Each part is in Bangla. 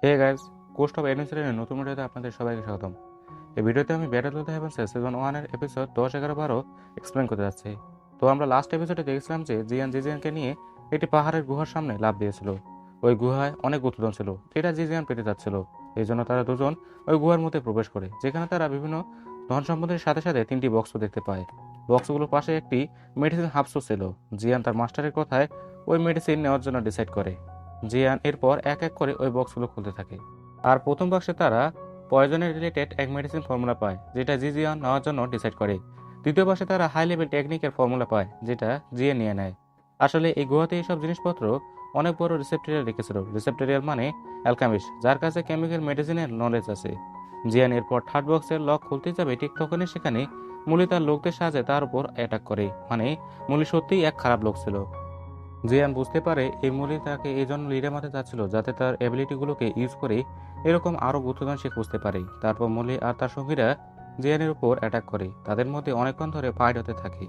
হে গাইস, কোস্ট অফ অ্যাডভেঞ্চারের নতুন ভিডিওতে আপনাদের সবাইকে স্বাগতম। এই ভিডিওতে আমি ব্যাটল অফ দ্য হেভেন্সের সিজন 1 এর এপিসোড 10, 11, 12 এক্সপ্লেন করতে যাচ্ছি। তো আমরা লাস্ট এপিসোডে দেখেছিলাম যে জিজিয়ানকে নিয়ে একটি পাহাড়ের গুহার সামনে লাফ দিয়েছিল। ওই গুহায় অনেক গুপ্তধন ছিল, যেটা জিজিয়ান পেতে যাচ্ছিল। এই জন্য তারা দুজন ওই গুহার মধ্যে প্রবেশ করে, যেখানে তারা বিভিন্ন ধন সম্পদের সাথে সাথে 3টি বক্সও দেখতে পায়। বক্সগুলোর পাশে একটি মেডিসিন হাবসও ছিল। জিয়ান তার মাস্টারের কথায় ওই মেডিসিন নেওয়ার জন্য ডিসাইড করে। জিয়ান এরপর এক এক করে ওই বক্সগুলো খুলতে থাকে। আর প্রথম বাক্সে তারা পয়জনের রিলেটেড এক মেডিসিন ফর্মুলা পায়, যেটা জিজিয়ান নেওয়ার জন্য ডিসাইড করে। দ্বিতীয় বাক্সে তারা হাই লেভেল টেকনিকের ফর্মুলা পায়, যেটা জিয়ে নিয়ে নেয়। আসলে এই গুহাতে এইসব জিনিসপত্র অনেক বড় রিসেপ্টেরিয়াল রেখেছিল। রিসেপ্টেরিয়াল মানে অ্যালকামিস্ট, যার কাছে কেমিক্যাল মেডিসিনের নলেজ আছে। জিয়ান এরপর থার্ড বক্সের লক খুলতে যাবে, ঠিক তখনই সেখানে মুলি তার লোকদের সাহায্যে তার উপর অ্যাটাক করে। মানে মুলি সত্যিই এক খারাপ লোক ছিল। জিয়ান বুঝতে পারে এই মুলি তাকে এই জন্য লিডে মারতে চাচ্ছিল, যাতে তার অ্যাবিলিটিগুলোকে ইউজ করে এরকম আরও গুপ্তধন সে খুঁজতে পারে। তারপর মুলি আর তার সঙ্গীরা জিয়ানের উপর অ্যাটাক করে। তাদের মধ্যে অনেকক্ষণ ধরে ফাইট হতে থাকে,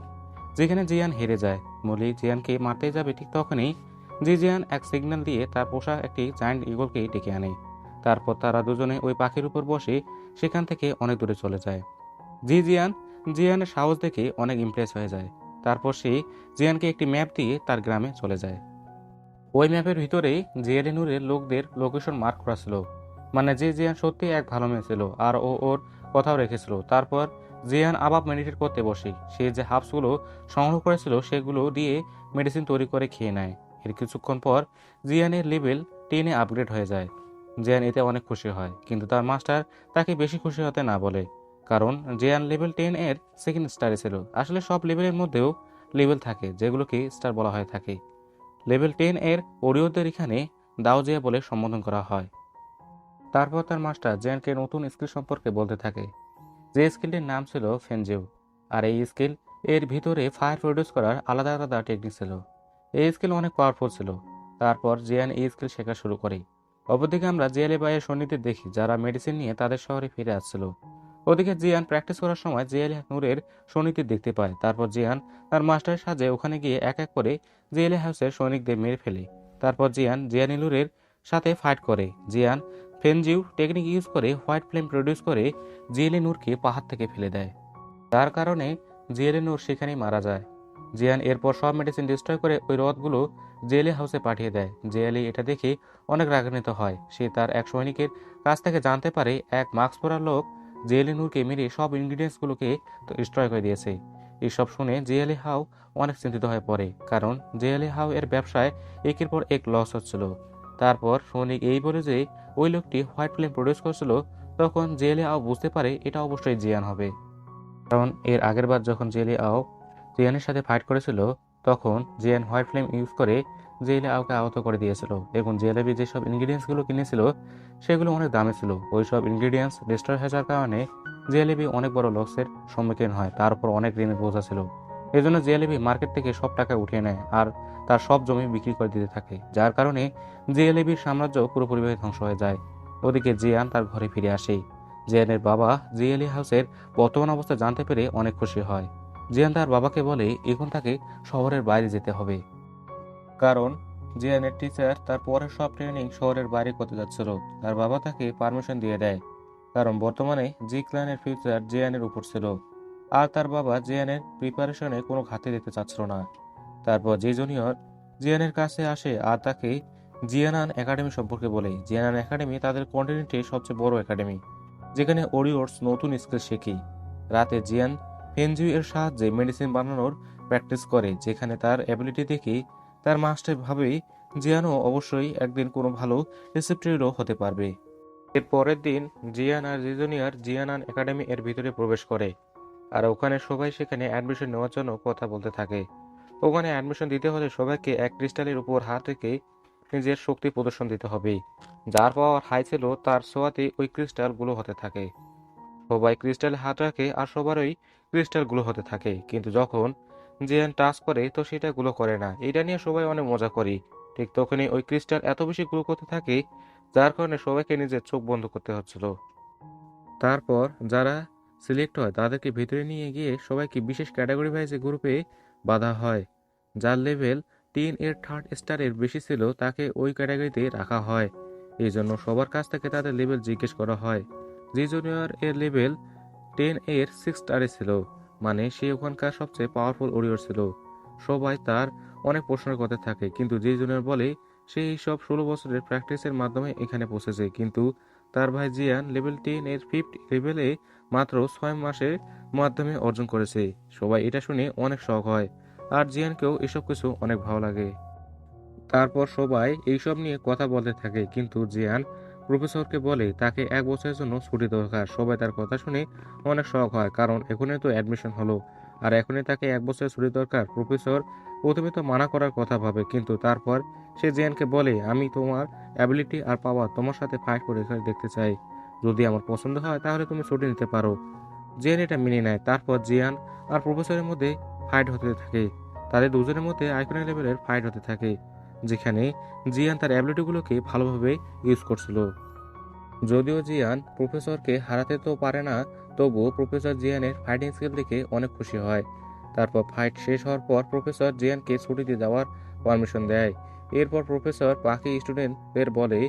যেখানে জিয়ান হেরে যায়। মুলি জিয়ানকে মারতে যাবে, ঠিক তখনই জিয়ান এক সিগন্যাল দিয়ে তার পোষা একটি জায়ান্ট ইগলকে ডেকে আনে। তারপর তারা দুজনে ওই পাখির উপর বসে সেখান থেকে অনেক দূরে চলে যায়। জিয়ান জিয়ানের সাহস দেখে অনেক ইমপ্রেস হয়ে যায়। তারপর সে জিয়ানকে একটি ম্যাপ দিয়ে তার গ্রামে চলে যায়। ওই ম্যাপের ভিতরেই জিয়ালিনুরের লোকদের লোকেশন মার্ক করা ছিল। মানে যে জিয়ান সত্যি এক ভালো মেয়ে ছিল, আর ও ওর কথাও রেখেছিল। তারপর জিয়ান আবার মেডিটেট করতে বসে। সে যে হার্বসগুলো সংগ্রহ করেছিল সেগুলো দিয়ে মেডিসিন তৈরি করে খেয়ে নেয়। এর কিছুক্ষণ পর জিয়ানের লেভেল 10-এ আপগ্রেড হয়ে যায়। জিয়ান এতে অনেক খুশি হয়, কিন্তু তার মাস্টার তাকে বেশি খুশি হতে না বলে, কারণ জিয়ান লেভেল 10 এর সেকেন্ড স্টারে ছিল। আসলে সব লেভেলের মধ্যেও লেভেল থাকে, যেগুলোকে স্টার বলা হয়ে থাকে। লেভেল 10 এর ওরিওদের এখানে দাওজিয়া বলে সম্বোধন করা হয়। তারপর তার মাস্টার জেনকে নতুন স্কিল সম্পর্কে বলতে থাকে, যে স্কিলটির নাম ছিল ফেনজিউ। আর এই স্কিল এর ভিতরে ফায়ার প্রডিউস করার আলাদা আলাদা টেকনিক ছিল। এই স্কিল অনেক পাওয়ারফুল ছিল। তারপর জিয়ান এই স্কিল শেখা শুরু করে। অপরদিকে আমরা জেলে বাইয়ের সৈন্যদের দেখি, যারা মেডিসিন নিয়ে তাদের শহরে ফিরে আসছিল। ওদিকে জিয়ান প্র্যাকটিস করার সময় জেলে নূরের সৈনিকদের দেখতে পায়। তারপর জিয়ান তার মাস্টারের সাহায্যে ওখানে গিয়ে এক এক করে জেলে হাউসের সৈনিকদের মেরে ফেলে। তারপর জিয়ান জিয়ানিলুরের সাথে ফাইট করে। জিয়ান ফেনজিউ টেকনিক ইউজ করে হোয়াইট ফ্লেম প্রডিউস করে জিয়েলি নূরকে পাহাড় থেকে ফেলে দেয়। তার কারণে জিয়েলি নূর সেখানেই মারা যায়। জিয়ান এরপর সব মেডিসিন ডিস্ট্রয় করে ওই রথগুলো জেলে হাউসে পাঠিয়ে দেয়। জেয়ালি এটা দেখে অনেক রাগান্বিত হয়। সে তার এক সৈনিকের কাছ থেকে জানতে পারে এক মাস্ক পরা লোক জেয়ালি নূরকে মেরে সব ইনগ্রিডিয়েন্টসগুলোকে ডিস্ট্রয় করে দিয়েছে। এইসব শুনে জেয়ালি হাউ অনেক চিন্তিত হয়ে পড়ে, কারণ জেয়ালি হাউ এর ব্যবসায় একের পর এক লস হচ্ছিল। তারপর সৈনিক এই বলে যে ওই লোকটি হোয়াইট ফ্লেম প্রডিউস করছিল, তখন জেয়ালি হাউ বুঝতে পারে এটা অবশ্যই জিয়ান হবে। কারণ এর আগের বার যখন জেলে আও জিয়ানের সাথে ফাইট করেছিল, তখন জিয়ান হোয়াইট ফ্লেম ইউজ করে জেলে আওকে আহত করে দিয়েছিল। এবং জেলেবি যেসব ইনগ্রিডিয়েন্টসগুলো কিনেছিল সেগুলো অনেক দামি ছিল। ওই সব ইনগ্রিডিয়েন্টস ডিস্ট্রয় হয়ে যাওয়ার কারণে জেলেবি অনেক বড় লসের সম্মুখীন হয়। তার উপর অনেক ঋণের বোঝা ছিল। এই জন্য জেলেবি মার্কেট থেকে সব টাকা উঠিয়ে নেয় আর তার সব জমি বিক্রি করে দিতে থাকে, যার কারণে জেলেবির সাম্রাজ্য পুরোপুরিভাবে ধ্বংস হয়ে যায়। ওদিকে জিয়ান তার ঘরে ফিরে আসে। জিয়ানের বাবা জিয়েলি হাউসের বর্তমান অবস্থা জানতে পেরে অনেক খুশি হয়। জিয়ান তার বাবাকে বলে এখন তাকে শহরের বাইরে যেতে হবে, কারণ জিয়ানের টিচার তার পরের সব ট্রেনিং শহরের বাইরে করতে যাচ্ছিল। তার বাবা তাকে পারমিশন দিয়ে দেয়, কারণ বর্তমানে জি ক্লানের ফিউচার জিয়ানের উপর ছিল। আর তার বাবা জিয়ানের প্রিপারেশনে কোনো ঘাটতি দিতে চাচ্ছিল না। তারপর জি জুনিয়র জিয়ানের কাছে আসে আর তাকে জিয়ানান একাডেমি সম্পর্কে বলে। জিয়ানান একাডেমি তাদের কন্টিনেন্টের সবচেয়ে বড় একাডেমি, যেখানে ওরিওর্স নতুন স্কিল শেখে। রাতে জিয়ান ফেনজিউ এর সাহায্যে মেডিসিন বানানোর প্র্যাকটিস করে, যেখানে তার অ্যাবিলিটি দেখে তার মাস্টার ভাবে জিয়ানও অবশ্যই একদিন কোনো ভালো রিসেপ্টরও হতে পারবে। এর পরের দিন জিয়ান আর জিজুনিয়র জিয়ানান একাডেমি এর ভিতরে প্রবেশ করে। আর ওখানে সবাই সেখানে অ্যাডমিশন নেওয়ার জন্য কথা বলতে থাকে। ওখানে অ্যাডমিশন দিতে হলে সবাইকে এক ক্রিস্টালের উপর হাত রেখে নিজের শক্তি প্রদর্শন দিতে হবে। যার পাওয়ার হাই ছিল তার ছোঁয়াতে ওই ক্রিস্টাল গুলো হতে থাকে। সবাই ক্রিস্টালে হাত রাখে আর সবারই ক্রিস্টাল গুলো হতে থাকে, কিন্তু যখন জিয়ান টাচ করে তো সেটা গুলো করে না। এটা নিয়ে সবাই অনেক মজা করি। ঠিক তখনই ওই ক্রিস্টাল এত বেশি গ্লো করতে থাকে, যার কারণে সবাইকে নিজের চোখ বন্ধ করতে হচ্ছিল। তারপর যারা সিলেক্ট হয় তাদেরকে ভিতরে নিয়ে গিয়ে সবাইকে বিশেষ ক্যাটাগরি ওয়াইজে গ্রুপে বাঁধা হয়। যার লেভেল 10 এর থার্ড স্টারের বেশি ছিল তাকে ওই ক্যাটাগরিতে রাখা হয়। এই জন্য সবার কাছ থেকে তাদের লেভেল জিজ্ঞেস করা হয়। জি জুনিয়র এর লেভেল 10 এর 6 স্টারে ছিল, মানে সে ওখানকার সবচেয়ে পাওয়ারফুল ওরিয়র ছিল। সবাই তার অনেক প্রশ্ন করতে থাকে, কিন্তু জি জুনিয়র বলে সে এইসব 16 বছরের প্র্যাকটিসের মাধ্যমে এখানে পৌঁছেছে, কিন্তু তার ভাই জিয়ান লেভেল 10 এর 5th লেভেলে মাত্র 6 মাসের মাধ্যমে অর্জন করেছে। সবাই এটা শুনে অনেক শখ হয়, আর জিয়ানকেও এসব কিছু অনেক ভালো লাগে। তারপর সবাই এইসব নিয়ে কথা বলতে থাকে, কিন্তু জিয়ান প্রফেসরকে বলে তাকে 1 বছরের জন্য ছুটি দরকার। সবাই তার কথা শুনে অনেক শখ হয়, কারণ এখনই তো অ্যাডমিশন হলো, আর এখনই তাকে 1 বছরের ছুটি দরকার। প্রফেসর প্রথমে তো মানা করার কথা ভাবে, কিন্তু তারপর সে জিয়ানকে বলে, আমি তোমার অ্যাবিলিটি আর পাওয়ার তোমার সাথে ফাইট করে দেখতে চাই। যদি আমার পছন্দ হয় তাহলে তুমি ছুটি নিতে পারো। জিয়ান এটা মেনে নেয়। তারপর জিয়ান আর প্রফেসরের মধ্যে ফাইট হতে থাকে। তাদের দুজনের মধ্যে আইকনিক লেভেলের ফাইট হতে থাকে, যেখানে জিয়ান তার অ্যাবিলিটিগুলোকে ভালোভাবে ইউজ করছিল। যদিও জিয়ান প্রফেসরকে হারাতে তো পারে না, তবুও প্রফেসর জিয়ানের ফাইটিং স্কিল দেখে অনেক খুশি হয়। তারপর ফাইট শেষ হওয়ার পর প্রফেসর জিয়ানকে ছুটিতে যাওয়ার পারমিশন দেয়। এরপর প্রফেসর বাকি স্টুডেন্টদের বলে,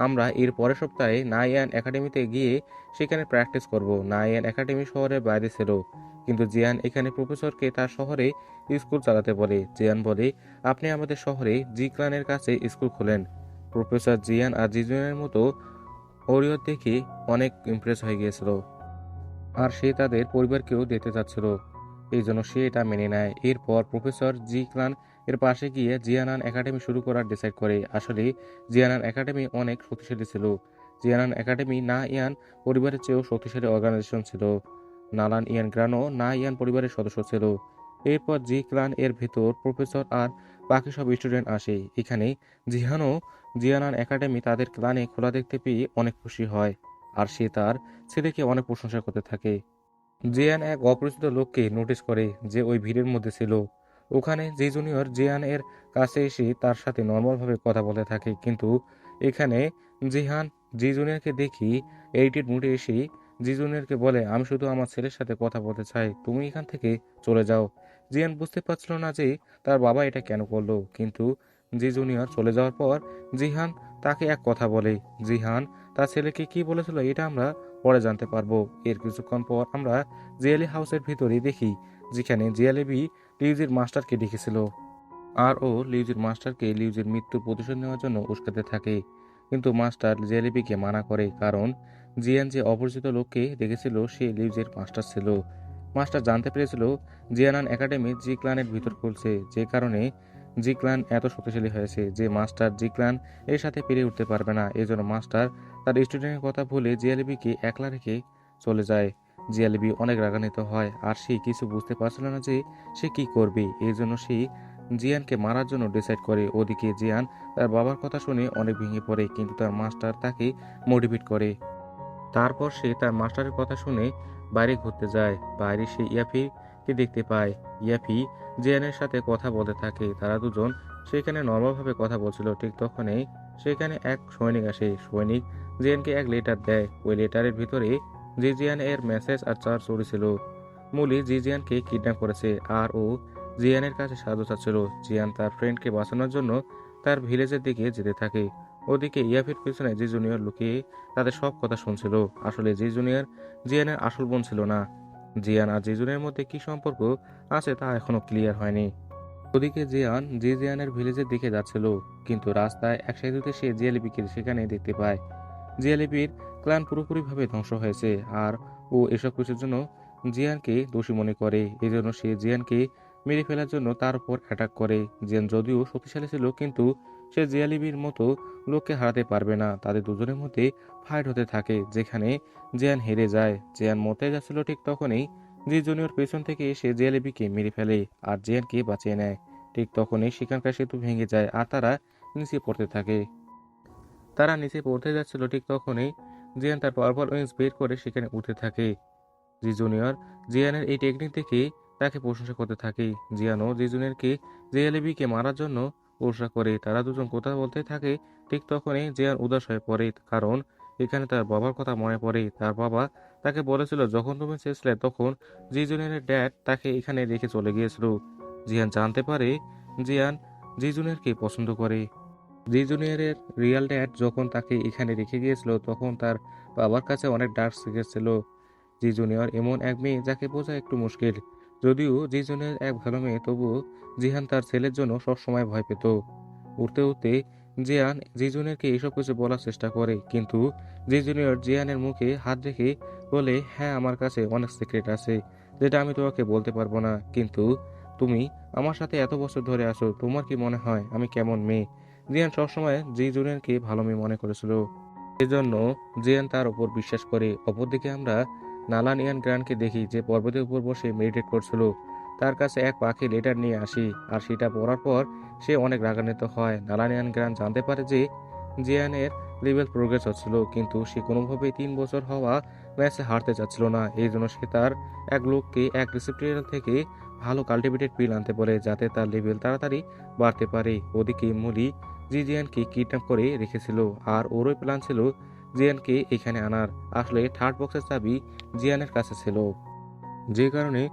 আমরা এর পরের সপ্তাহে নাইয়ান একাডেমিতে গিয়ে সেখানে প্র্যাকটিস করব। নাইয়ান একাডেমি শহরের বাইরে ছিল, কিন্তু জিয়ান এখানে প্রফেসরকে তার শহরে স্কুল চালাতে বলে। জিয়ান বলে, আপনি আমাদের শহরে জি ক্লানের কাছে স্কুল খোলেন। প্রফেসর জিয়ান আর জিজুনের মতো ওরিয়র দেখে অনেক ইমপ্রেস হয়ে গিয়েছিল, আর সে তাদের পরিবারকেও দেখতে চাচ্ছিল। এই জন্য সে এটা মেনে নেয়। এরপর প্রফেসর জি ক্লান এর পাশে গিয়ে জিয়ানান একাডেমি শুরু করার ডিসাইড করে। আসলে জিয়ানান একাডেমি অনেক শক্তিশালী ছিল। জিয়ানান একাডেমি না ইয়ান পরিবারের চেয়েও শক্তিশালী অর্গানাইজেশন ছিল। নালান ইয়ান গ্রানো না ইয়ান পরিবারের সদস্য ছিল। এরপর জি ক্লান এর ভেতর প্রফেসর আর বাকি সব স্টুডেন্ট আসে। এখানে জিহানও জিয়ানান একাডেমি তাদের ক্লানে খোলা দেখতে পেয়ে অনেক খুশি হয়, আর সে তার ছেলেকে অনেক প্রশংসা করতে থাকে। জিয়ান এক অপরিচিত লোককে নোটিস করে যে ওই ভিড়ের মধ্যে ছিল। ওখানে জি জুনিয়র জিয়ান এর কাছে এসে তার সাথে নর্মালভাবে কথা বলতে থাকে, কিন্তু এখানে জিহান জি জুনিয়রকে দেখি এইটির মুডে এসে জি জুনিয়রকে বলে, আমি শুধু আমার ছেলের সাথে কথা বলতে চাই, তুমি এখান থেকে চলে যাও। জিয়ান বুঝতে পারছিল না যে তার বাবা এটা কেন করলো, কিন্তু জি জুনিয়র চলে যাওয়ার পর জিহান তাকে এক কথা বলে। জিহান তার ছেলেকে কি বলেছিল এটা আমরা পরে জানতে পারবো। এর কিছুক্ষণ পর আমরা জিয়ালি হাউসের ভিতরে দেখি, যেখানে জিয়ালেবি লিউজির মাস্টারকে ডেকেছিল, আর ও লিউজির মাস্টারকে লিউজির মৃত্যুর প্রতিশোধ নেওয়ার জন্য উস্কাতে থাকে। কিন্তু মাস্টার জিয়ালেবিকে মানা করে, কারণ জিয়ান যে অপরিচিত লোককে দেখেছিল সে লিউজির মাস্টার ছিল। মাস্টার জানতে পেরেছিল জিয়ানান একাডেমি জি ক্লানের ভিতর খুলছে, যে কারণে জি ক্লান এত শক্তিশালী হয়েছে যে মাস্টার জি ক্লান এর সাথে পেরে উঠতে পারবে না। এজন্য মাস্টার তার স্টুডেন্টের কথা ভুলে জিয়ালেবিকে একলা রেখে চলে যায়। জিয়ালেবি অনেক রাগান্বিত হয়, আর সে কিছু বুঝতে পারছিল না যে সে কি করবে। এই জন্য সে জিয়ানকে মারার জন্য ডিসাইড করে। ওদিকে জিয়ান তার বাবার কথা শুনে অনেক ভেঙে পড়ে, কিন্তু তার মাস্টার তাকে মোটিভেট করে। তারপর সে তার মাস্টারের কথা শুনে বাইরে ঘুরতে যায়। বাইরে সে ইয়াফিকে দেখতে পায়। ইয়াফি জিয়ানের সাথে কথা বলতে থাকে। তারা দুজন সেখানে নর্মালভাবে কথা বলছিল। ঠিক তখনই সেখানে এক সৈনিক আসে। সৈনিক জিয়ানকে এক লেটার দেয়। ওই লেটারের ভিতরে জিজিয়ান এর মেসেজ আর চার চুরি ছিল। মুলি জিজিয়ানকে কিডন্যাপ করেছে, আর ও জিয়ানের কাছে সাহায্য চাচ্ছিল। জিয়ান তার ফ্রেন্ডকে বাঁচানোর জন্য তার ভিলেজের দিকে যেতে থাকে। ওদিকে ইয়াফির পিছনে জি জুনিয়র লুকিয়ে তাদের সব কথা শুনছিল। আসলে জি জুনিয়র জিয়ানের আসল বোন ছিল না। জিয়ান আর জি জুনিয়রের মধ্যে কি সম্পর্ক আছে তা এখনো ক্লিয়ার হয়নি। ওদিকে জিয়ান জিয়ানের ভিলেজের দিকে যাচ্ছিল, কিন্তু রাস্তায় এক সেতুতে সে জিয়ালিপিকে সেখানে দেখতে পায়। জিয়ালিপির ক্লান পুরোপুরিভাবে ধ্বংস হয়েছে, আর ও এসব কিছুর জন্য জিয়ানকে দোষী মনে করে। এজন্য সে জিয়ানকে মেরে ফেলার জন্য তার উপর অ্যাটাক করে। জিয়ান যদিও শক্তিশালী ছিল, কিন্তু সে জিয়ালিপির মতো লোককে হারাতে পারবে না। তাদের দুজনের মধ্যে ফাইট হতে থাকে, যেখানে জিয়ান হেরে যায়। জিয়ান মরতে যাচ্ছিল, ঠিক তখনই জি জুনিয়র পেছন থেকে এসে জিয়ালিপিকে মেরে ফেলে আর জিয়ানকে বাঁচিয়ে নেয়। ঠিক তখনই সেখানকার সেতু ভেঙে যায়, আর তারা নিচে পড়তে থাকে। তারা নিচে পড়তে যাচ্ছিল, ঠিক তখনই জিয়ান তার পাওয়ারফুল উইংস বের করে সেখানে উঠতে থাকে। জি জুনিয়র জিয়ানের এই টেকনিক দেখে তাকে প্রশংসা করতে থাকে। জিয়ানও জি জুনিয়রকে জিয়ালিবিকে মারার জন্য প্রশংসা করে। তারা দুজন কথা বলতে থাকে। ঠিক তখনই জিয়ান উদাস হয়ে পড়ে, কারণ এখানে তার বাবার কথা মনে পড়ে। তার বাবা তাকে বলেছিল যখন তুমি চেয়েছিলে তখন জি জুনিয়রের ড্যাড তাকে এখানে রেখে চলে গিয়েছিল। জিয়ান জানতে পারে জিয়ান জি জুনিয়রকে পছন্দ করে। জি জুনিয়রের রিয়াল ড্যাড যখন তাকে এখানে রেখে গিয়েছিল তখন তার বাবার কাছে অনেক ডার্ক সিক্রেট ছিল। জি জুনিয়র এমন এক মেয়ে যাকে বোঝা একটু মুশকিল। যদিও জি জুনিয়র এক ভালো মেয়ে, তবুও জিহান তার ছেলের জন্য সবসময় ভয় পেত। উঠতে উঠতে জিয়ান জি জুনিয়রকে এসব কিছু বলার চেষ্টা করে, কিন্তু জি জুনিয়র জিয়ানের মুখে হাত রেখে বলে, হ্যাঁ আমার কাছে অনেক সিক্রেট আছে যেটা আমি তোমাকে বলতে পারবো না, কিন্তু তুমি আমার সাথে এত বছর ধরে আসো, তোমার কি মনে হয় আমি কেমন মেয়ে? জিয়ান সবসময় জি জুনিয়রকে ভালো মেয়ে মনে করেছিল, এজন্য জিয়ান তার উপর বিশ্বাস করে। অপরদিকে আমরা নালান ইয়ান গ্রানকে দেখি যে পর্বতের উপর বসে মেডিটেট করছিল। তার কাছে এক পাখি লেটার নিয়ে আসি, আর সেটা পড়ার পর সে অনেক রাগান্বিত হয়। নালান ইয়ান গ্রান জানতে পারে যে জিয়ানের লেভেল প্রোগ্রেস হচ্ছিল, কিন্তু সে কোনোভাবেই 3 বছর হওয়া ম্যাচে হারতে চাচ্ছিল না। এই জন্য সে তার এক লোককে এক রিসিপ্টেরিয়াল থেকে ভালো কাল্টিভেটেড পিল আনতে বলে, যাতে তার লেভেল তাড়াতাড়ি বাড়তে পারে। ওদিকে মুলি জিয়ানকে কিডন্যাপ করে রেখেছিল, আর ওরই প্ল্যান ছিল জিয়ানকে এখানে আনার। আসলে থার্ড বক্সের চাবি জিয়ানের কাছে ছিল, যে কারণে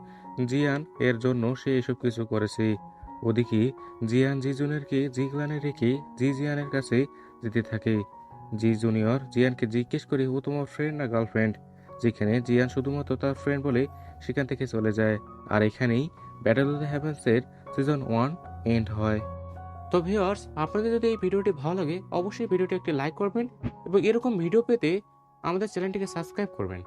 জিয়ান এর জন্য সে এসব কিছু করেছে। ওদিকে জিয়ান জি জুনিয়রকে জি ক্লানে রেখে জি জিয়ানের কাছে যেতে থাকে। জি জুনিয়র জিয়ানকে জিজ্ঞেস করে ও তোমার ফ্রেন্ড না গার্লফ্রেন্ড, যেখানে জিয়ান শুধুমাত্র তার ফ্রেন্ড বলে সেখান থেকে চলে যায়। আর এখানেই ব্যাটল অফ দ্য হেভেন্সের সিজন 1 এন্ড হয়। তো ভিউয়ার্স, আপনাদের যদি এই ভিডিওটি ভালো লাগে অবশ্যই ভিডিওটি একটি লাইক করবেন এবং এরকম ভিডিও পেতে আমাদের চ্যানেলটিকে সাবস্ক্রাইব করবেন।